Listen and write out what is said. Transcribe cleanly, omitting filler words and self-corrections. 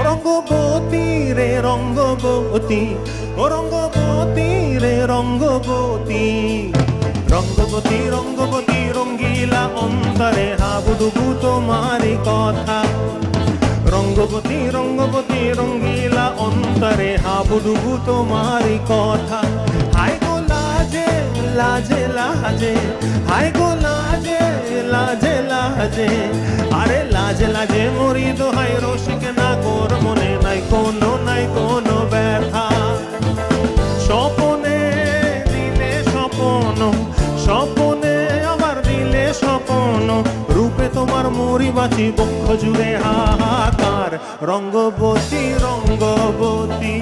রঙ্গবতী রে রঙ্গবতী, ও রঙ্গবতী রে রঙ্গবতী। রঙ্গবতী রঙ্গবতী রঙ্গিলা অন্তরে হাবুডুবু তোমারি কথা। রঙ্গবতী রঙ্গবতী রঙ্গিলা অন্তরে হাবুডুবু তোমারি কথা। হায় গো লাজে লাজে লাজে, হায় গো লাজে লাজে লাজে, আরে লাজে লাজে মরি দোহাই রসিক নাগর মনে নাই কোনো ব্যথা। স্বপনে দিলে স্বপন, স্বপনে আবার দিলে স্বপন, রূপে তোমার মরি বাঁচি বক্ষ জুড়ে হাহাকার। রঙ্গবতী রঙ্গবতী।